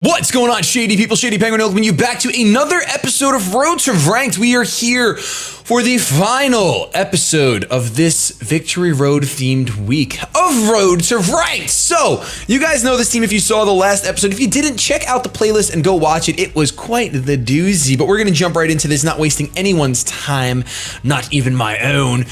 What's going on, Shady people? ShadyPenguinn welcoming you back to another episode of Road to Ranked. We are here for the final episode of this Victory Road themed week of Road to Ranked. So, you guys know this team if you saw the last episode. If you didn't, check out the playlist and go watch it. It was quite the doozy, but we're going to jump right into this, not wasting anyone's time, not even my own.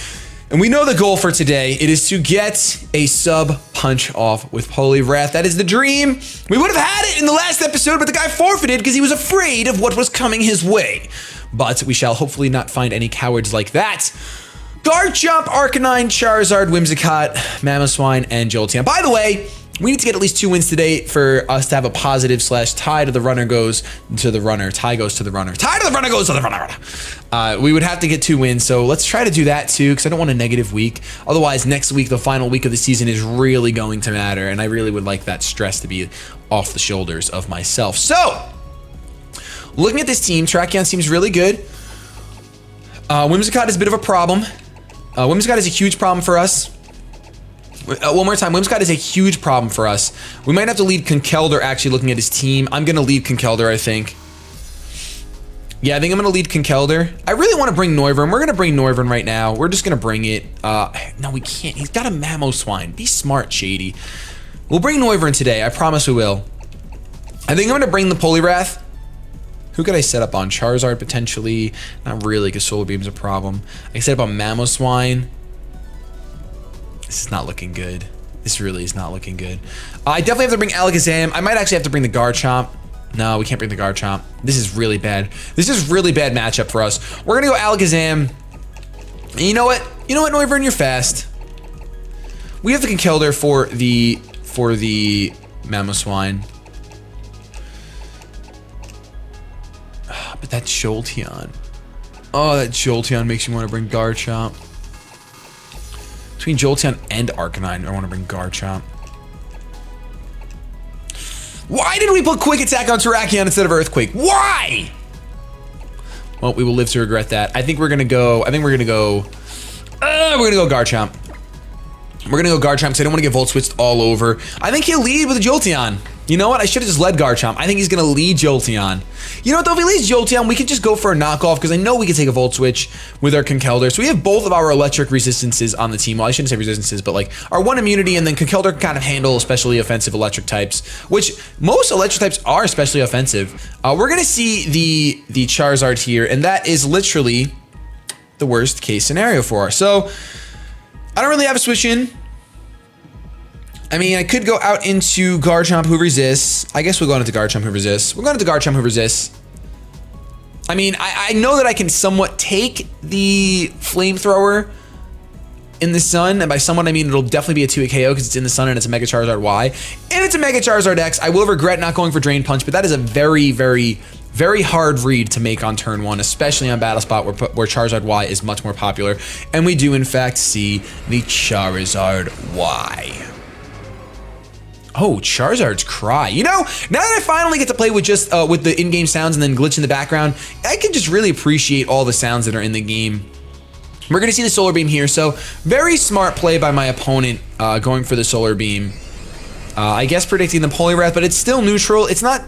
And we know the goal for today. It is to get a sub punch off with Poliwrath. That is the dream. We would have had it in the last episode, but the guy forfeited because he was afraid of what was coming his way. But we shall hopefully not find any cowards like that. Garchomp, Arcanine, Charizard, Whimsicott, Mamoswine, and Jolteon. By the way, we need to get at least 2 wins today for us to have a positive / tie to the runner goes to the runner. Tie goes to the runner. Tie to the runner goes to the runner. We would have to get 2 wins, so let's try to do that too, because I don't want a negative week. Otherwise, next week, the final week of the season, is really going to matter, and I really would like that stress to be off the shoulders of myself. So, looking at this team, Tracheon seems really good. Whimsicott is a bit of a problem. Whimsicott is a huge problem for us. One more time, Whimsicott is a huge problem for us. We might have to lead Conkeldurr actually looking at his team. I'm going to lead Conkeldurr, I think. Yeah, I think I'm going to lead Conkeldurr. I really want to bring Noivern. We're going to bring Noivern right now. We're just going to bring it. No, we can't. He's got a Mamoswine. Be smart, Shady. We'll bring Noivern today. I promise we will. I think I'm going to bring the Poliwrath. Who could I set up on? Charizard, potentially. Not really, because Solar Beam's a problem. I can set up on Mamoswine. This is not looking good. This really is not looking good. I definitely have to bring Alakazam. I might actually have to bring the Garchomp. No, we can't bring the Garchomp. This is really bad. This is really bad matchup for us. We're gonna go Alakazam. And you know what? You know what, Noivern, you're fast. We have the Conkeldurr for the Mamoswine. But that Jolteon. Oh, that Jolteon makes me want to bring Garchomp. Between Jolteon and Arcanine, I want to bring Garchomp. Why did we put Quick Attack on Terrakion instead of Earthquake? Why? Well, we will live to regret that. I think we're gonna go. We're gonna go Garchomp. We're gonna go Garchomp because I don't want to get Volt Switched all over. I think he'll lead with a Jolteon. You know what? I should have just led Garchomp. I think he's gonna lead Jolteon. You know what though? If he leads Jolteon, we can just go for a knockoff because I know we can take a Volt Switch with our Conkeldurr. So we have both of our electric resistances on the team. Well, I shouldn't say resistances, but like our 1 immunity, and then Conkeldurr can kind of handle especially offensive electric types, which most electric types are especially offensive. We're gonna see the Charizard here, and that is literally the worst case scenario for us. So I don't really have a switch in. I mean, I could go out into Garchomp who resists. I guess we'll go into Garchomp who resists. We're going into Garchomp who resists. I mean, I know that I can somewhat take the Flamethrower in the sun. And by somewhat, I mean it'll definitely be a 2-hit KO because it's in the sun and it's a Mega Charizard Y. And it's a Mega Charizard X. I will regret not going for Drain Punch, but that is a very, very, very hard read to make on turn 1, especially on Battlespot where Charizard Y is much more popular. And we do, in fact, see the Charizard Y. Oh, Charizard's Cry. You know, now that I finally get to play with just with the in-game sounds and then glitch in the background, I can just really appreciate all the sounds that are in the game. We're gonna see the Solar Beam here, so very smart play by my opponent going for the Solar Beam. I guess predicting the Poliwrath, but it's still neutral. It's not.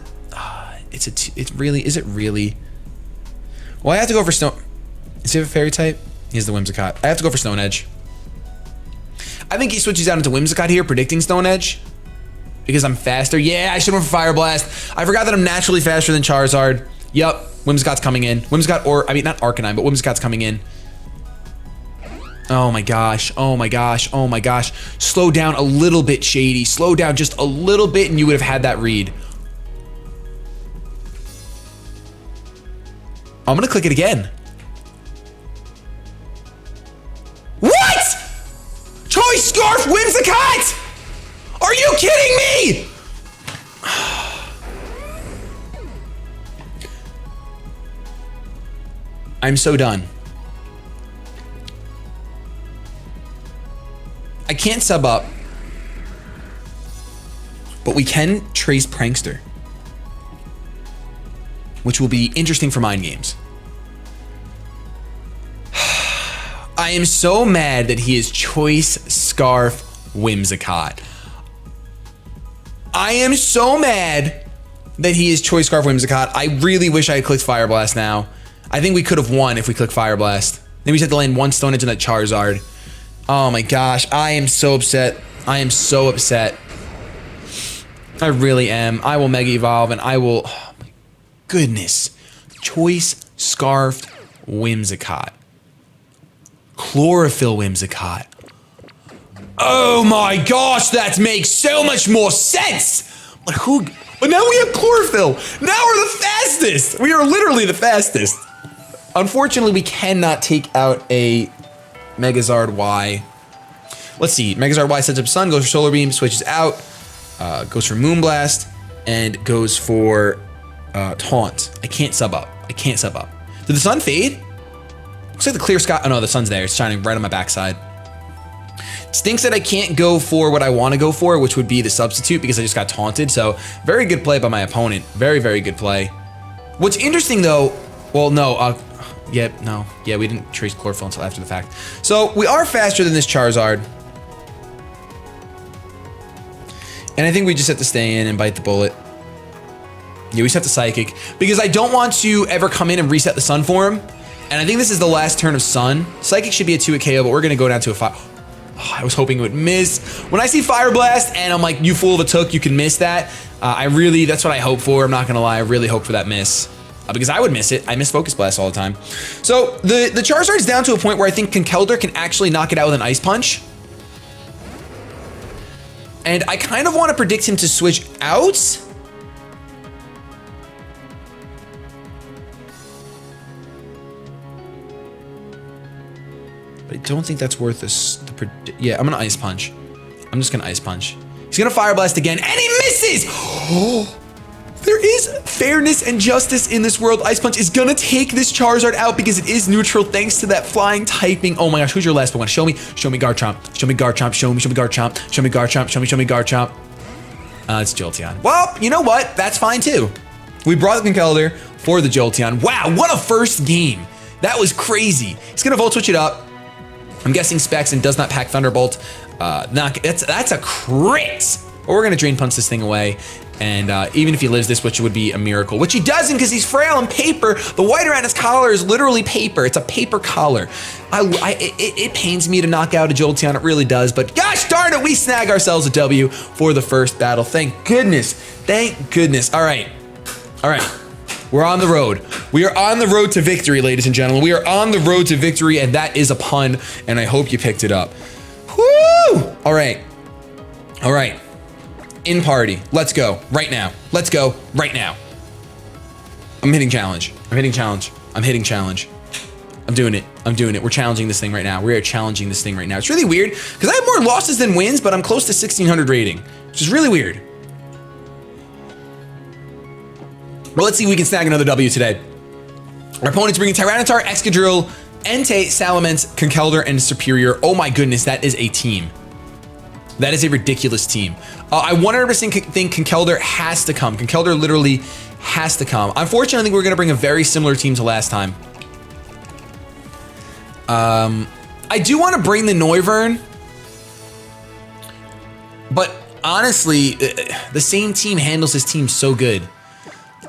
Is it really? Well, I have to go for Stone. Does he have a Fairy type? He has the Whimsicott. I have to go for Stone Edge. I think he switches out into Whimsicott here, predicting Stone Edge. Because I'm faster. Yeah, I should have went for Fire Blast. I forgot that I'm naturally faster than Charizard. Yup, Whimsicott's coming in. Whimsicott, or I mean not Arcanine, but Whimsicott's coming in. Oh my gosh, oh my gosh, oh my gosh. Slow down a little bit, Shady. Slow down just a little bit and you would have had that read. I'm gonna click it again. What? Choice Scarf Whimsicott! Are you kidding me? I'm so done. I can't sub up, but we can trace Prankster, which will be interesting for mind games. I am so mad that he is Choice Scarf Whimsicott. I am so mad that he is Choice Scarf Whimsicott. I really wish I had clicked Fire Blast now. I think we could have won if we clicked Fire Blast. Then we just had to land one Stone Edge on that Charizard. Oh my gosh, I am so upset. I am so upset. I really am. I will Mega Evolve and I will... Oh my goodness. Choice Scarfed Whimsicott. Chlorophyll Whimsicott. Oh my gosh, that makes so much more sense! But who... But now we have Chlorophyll! Now we're the fastest! We are literally the fastest. Unfortunately, we cannot take out a Megazard Y. Let's see. Megazard Y sets up Sun, goes for Solar Beam, switches out, goes for Moonblast, and goes for Taunt. I can't sub up. I can't sub up. Did the sun fade? Looks like the clear sky. Oh no, the sun's there. It's shining right on my backside. Stinks that I can't go for what I want to go for, which would be the substitute because I just got taunted. So very good play by my opponent. Very, very good play. What's interesting though, well, no, yeah, we didn't trace Chlorophyll until after the fact. So we are faster than this Charizard. And I think we just have to stay in and bite the bullet. Yeah, we just have to Psychic because I don't want to ever come in and reset the Sun for him. And I think this is the last turn of Sun. Psychic should be a 2-hit KO, but we're gonna go down to a 5. Oh, I was hoping it would miss. When I see Fire Blast and I'm like, you fool of a took, you can miss that. That's what I hope for. I'm not gonna lie, I really hope for that miss. Because I would miss it. I miss Focus Blast all the time. So the Charizard is down to a point where I think Conkeldurr can actually knock it out with an Ice Punch. And I kind of want to predict him to switch out. But I don't think that's worth this. Yeah, I'm gonna Ice Punch. I'm just gonna Ice Punch. He's gonna Fire Blast again, and he misses! Oh, there is fairness and justice in this world. Ice Punch is gonna take this Charizard out because it is neutral thanks to that flying typing. Oh my gosh, who's your last one? Show me Garchomp. Show me Garchomp. Show me Garchomp. Show me Garchomp. Show me Garchomp. It's Jolteon. Well, you know what? That's fine too. We brought the Conkeldurr for the Jolteon. Wow, what a first game. That was crazy. He's gonna Volt Switch it up. I'm guessing Specs and does not pack Thunderbolt. That's a crit. But we're gonna Drain Punch this thing away. And even if he lives this, which would be a miracle, which he doesn't because he's frail and paper. The white around his collar is literally paper. It's a paper collar. It pains me to knock out a Jolteon. It really does. But gosh darn it, we snag ourselves a W for the first battle. Thank goodness. Thank goodness. All right. All right. We're on the road. We are on the road to victory, ladies and gentlemen. We are on the road to victory, and that is a pun, and I hope you picked it up. Woo! All right. All right. In party. Let's go. Right now. Let's go. Right now. I'm hitting challenge. I'm hitting challenge. I'm hitting challenge. I'm doing it. I'm doing it. We're challenging this thing right now. We are challenging this thing right now. It's really weird, because I have more losses than wins, but I'm close to 1600 rating, which is really weird. Well, let's see if we can snag another W today. Our opponent's bringing Tyranitar, Excadrill, Entei, Salamence, Conkeldurr, and Superior. Oh my goodness, that is a team. That is a ridiculous team. I 100% think Conkeldurr has to come. Conkeldurr literally has to come. Unfortunately, I think we're going to bring a very similar team to last time. I do want to bring the Noivern, but honestly, the same team handles his team so good.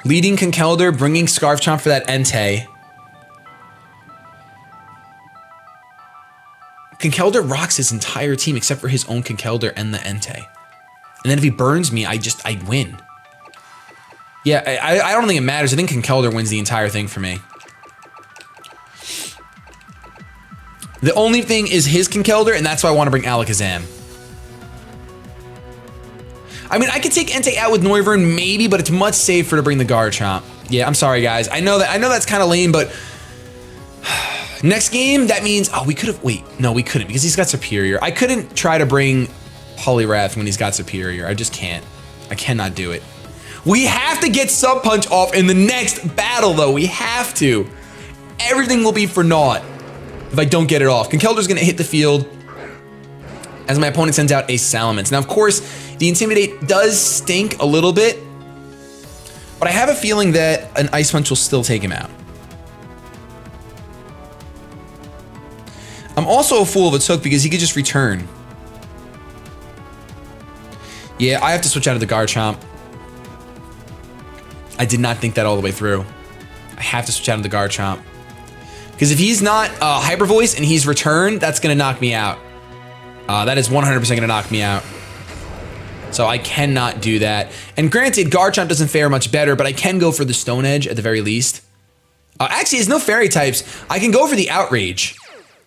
Leading Conkeldurr, bringing Scarf Chomp for that Entei. Conkeldurr rocks his entire team except for his own Conkeldurr and the Entei. And then if he burns me, I win. Yeah, I don't think it matters. I think Conkeldurr wins the entire thing for me. The only thing is his Conkeldurr, and that's why I want to bring Alakazam. I mean, I could take Entei out with Noivern maybe, but it's much safer to bring the Garchomp. Yeah, I'm sorry guys. I know that's kind of lame, but next game that means we could have no, we couldn't because he's got Superior. I couldn't try to bring Poliwrath when he's got Superior. I just can't. I cannot do it. We have to get Sub Punch off in the next battle though. We have to. Everything will be for naught if I don't get it off. Conkeldurr's gonna hit the field as my opponent sends out a Salamence. Now, of course, the Intimidate does stink a little bit, but I have a feeling that an Ice Punch will still take him out. I'm also a fool of a took because he could just return. Yeah, I have to switch out of the Garchomp. I did not think that all the way through. I have to switch out of the Garchomp. Because if he's not Hyper Voice and he's Return, that's going to knock me out. That is 100% going to knock me out. So I cannot do that. And granted, Garchomp doesn't fare much better, but I can go for the Stone Edge at the very least. Actually, there's no Fairy types. I can go for the Outrage.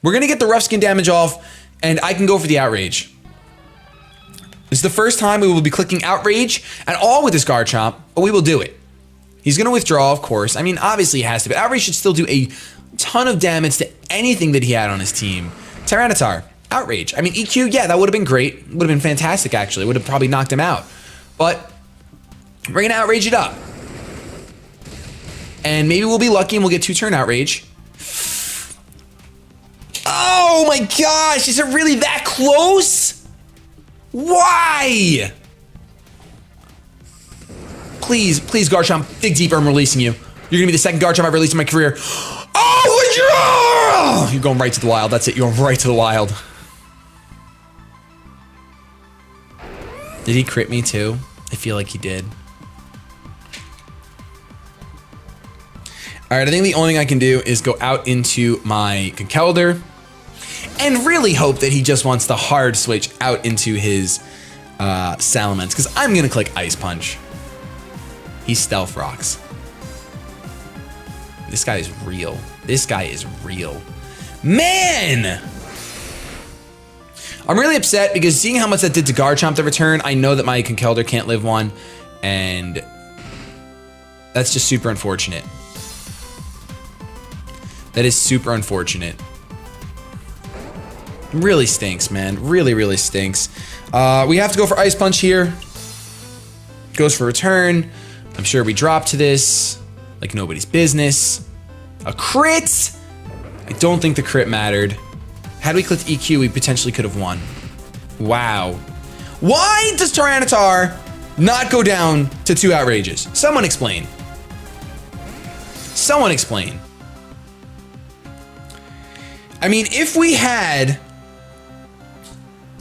We're going to get the Rough Skin damage off, and I can go for the Outrage. This is the first time we will be clicking Outrage at all with this Garchomp, but we will do it. He's going to withdraw, of course. I mean, obviously he has to, but Outrage should still do a ton of damage to anything that he had on his team. Tyranitar, Outrage. I mean, EQ, yeah, that would have been great. Would have been fantastic, actually. Would have probably knocked him out. But we're going to Outrage it up. And maybe we'll be lucky and we'll get 2-turn Outrage. Oh my gosh, is it really that close? Why? Please, please, Garchomp, dig deeper, I'm releasing you. You're gonna be the second Garchomp I've released in my career. Oh, you're going right to the wild, that's it, you're going right to the wild. Did he crit me too? I feel like he did. All right, I think the only thing I can do is go out into my Conkeldurr and really hope that he just wants to hard switch out into his Salamence, because I'm gonna click Ice Punch. He Stealth Rocks. This guy is real. This guy is real. Man! I'm really upset because seeing how much that did to Garchomp the return, I know that my Conkeldurr can't live one, and that's just super unfortunate. That is super unfortunate. Really stinks, man. Really, really stinks. We have to go for Ice Punch here. Goes for return. I'm sure we drop to this like nobody's business. A crit! I don't think the crit mattered. Had we clicked EQ, we potentially could have won. Wow. Why does Tyranitar not go down to 2 Outrages? Someone explain. Someone explain. I mean, if we had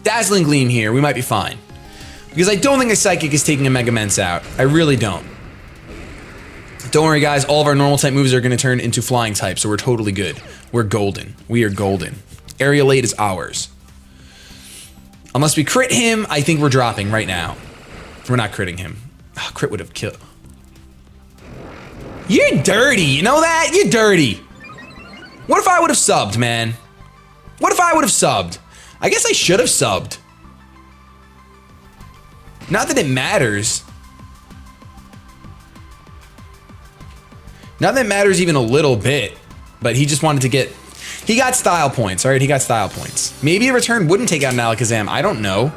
Dazzling Gleam here, we might be fine. Because I don't think a Psychic is taking a Mega Mence out. I really don't. Don't worry, guys. All of our normal type moves are going to turn into flying type, so we're totally good. We're golden. We are golden. Aerial Aid is ours. Unless we crit him, I think we're dropping right now. We're not critting him. Oh, crit would have killed. You're dirty. You know that? You're dirty. What if I would have subbed, man? What if I would have subbed? I guess I should have subbed. Not that it matters. Not that it matters even a little bit, but he just wanted to get... He got style points, all right? He got style points. Maybe a return wouldn't take out an Alakazam. I don't know.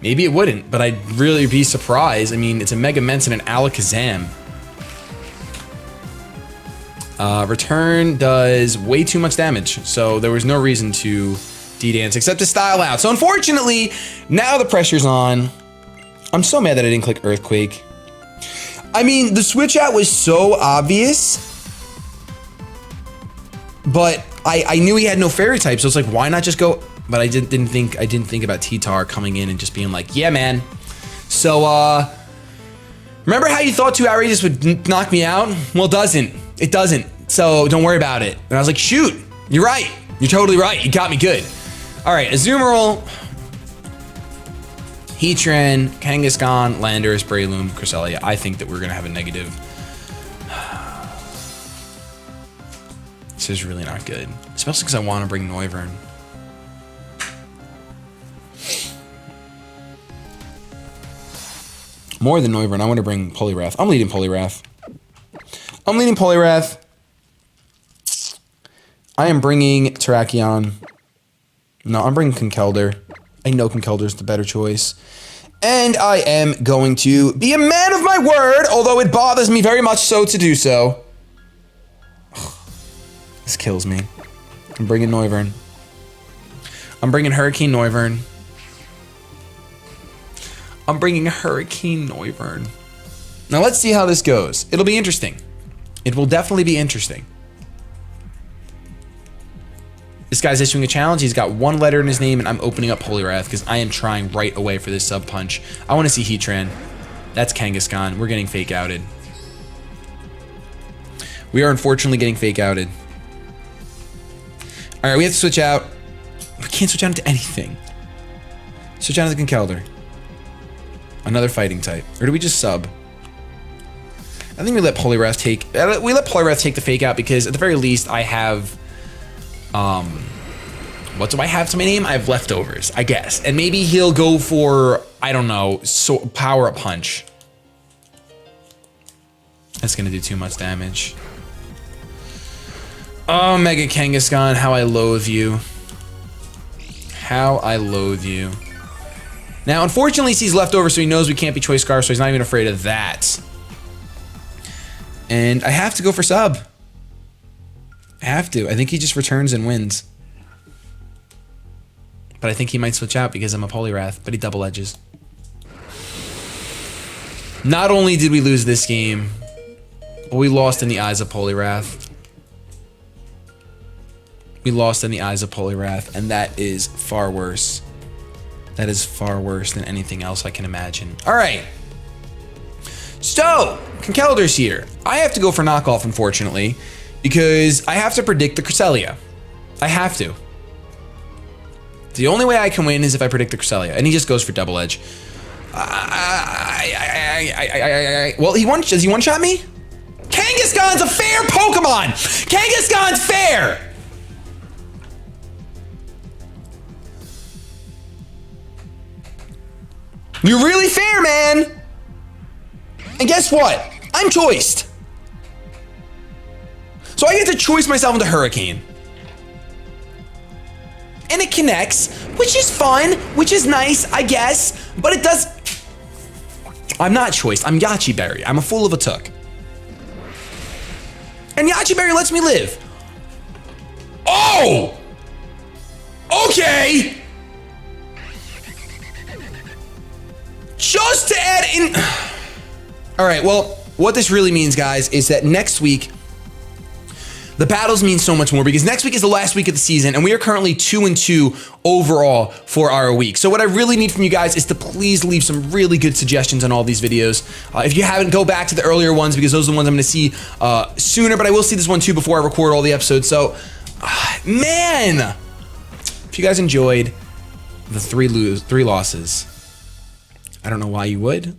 Maybe it wouldn't, but I'd really be surprised. I mean, it's a Mega Mence and an Alakazam. Return does way too much damage, so there was no reason to D-Dance except to style out. So unfortunately, now the pressure's on. I'm so mad that I didn't click Earthquake. I mean, the switch out was so obvious, but I knew he had no fairy type, so it's like, why not just go? But I didn't think about T-Tar coming in and just being like, yeah, man. So, remember how you thought 2 Outrages would knock me out? Well, it doesn't. It doesn't. So don't worry about it. And I was like, shoot, you're right. You're totally right. You got me good. All right, Azumarill, Heatran, Kangaskhan, Landorus, Breloom, Cresselia. I think that we're gonna have a negative. This is really not good, especially because I want to bring Noivern. More than Noivern, I want to bring Poliwrath. I'm leading Poliwrath. I'm leading Poliwrath. I am bringing Terrakion. No, I'm bringing Conkeldurr. I know Conkeldurr's the better choice. And I am going to be a man of my word, although it bothers me very much so to do so. This kills me. I'm bringing Noivern. I'm bringing Hurricane Noivern. I'm bringing Hurricane Noivern. Now let's see how this goes. It'll be interesting. It will definitely be interesting. This guy's issuing a challenge. He's got 1 letter in his name, and I'm opening up Poliwrath because I am trying right away for this sub punch. I want to see Heatran. That's Kangaskhan. We're getting fake outed. We are unfortunately getting fake outed. All right, we have to switch out. We can't switch out into anything. Switch out into the Conkeldurr. Another fighting type. Or do we just sub? I think we let Poliwrath take... We let Poliwrath take the fake out because at the very least I have... What do I have to my name? I have leftovers, I guess. And maybe he'll go for, I don't know, power up punch. That's gonna do too much damage. Oh, Mega Kangaskhan, how I loathe you. How I loathe you. Now, unfortunately, he's leftover, so he knows we can't be Choice Scarf, so he's not even afraid of that. And I have to go for sub. I have to. I think he just returns and wins. But I think he might switch out because I'm a Poliwrath, but he double edges. Not only did we lose this game, but we lost in the eyes of Poliwrath. We lost in the eyes of Poliwrath, and that is far worse. That is far worse than anything else I can imagine. All right. So, Conkeldurr's here. I have to go for knockoff, unfortunately, because I have to predict the Cresselia. I have to. The only way I can win is if I predict the Cresselia, and he just goes for double edge. Well, does he one-shot me? Kangaskhan's a fair Pokemon! Kangaskhan's fair! You're really fair, man! And guess what? I'm choiced. So I get to choice myself into Hurricane. And it connects, which is fun, which is nice, I guess, but it does... I'm not choiced, I'm Yachi Berry. I'm a fool of a took. And Yachi Berry lets me live. Oh! Okay! Just to add in... All right, well, what this really means, guys, is that next week, the battles mean so much more because next week is the last week of the season and we are currently 2-2 overall for our week. So what I really need from you guys is to please leave some really good suggestions on all these videos. If you haven't, go back to the earlier ones because those are the ones I'm gonna see sooner, but I will see this one too before I record all the episodes. So, man, if you guys enjoyed the three losses, I don't know why you would.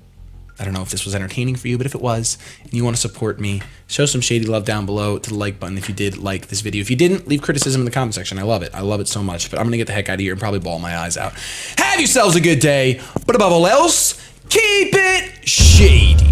I don't know if this was entertaining for you, but if it was, and you want to support me, show some shady love down below to the like button if you did like this video. If you didn't, leave criticism in the comment section. I love it. I love it so much, but I'm going to get the heck out of here and probably bawl my eyes out. Have yourselves a good day, but above all else, keep it shady.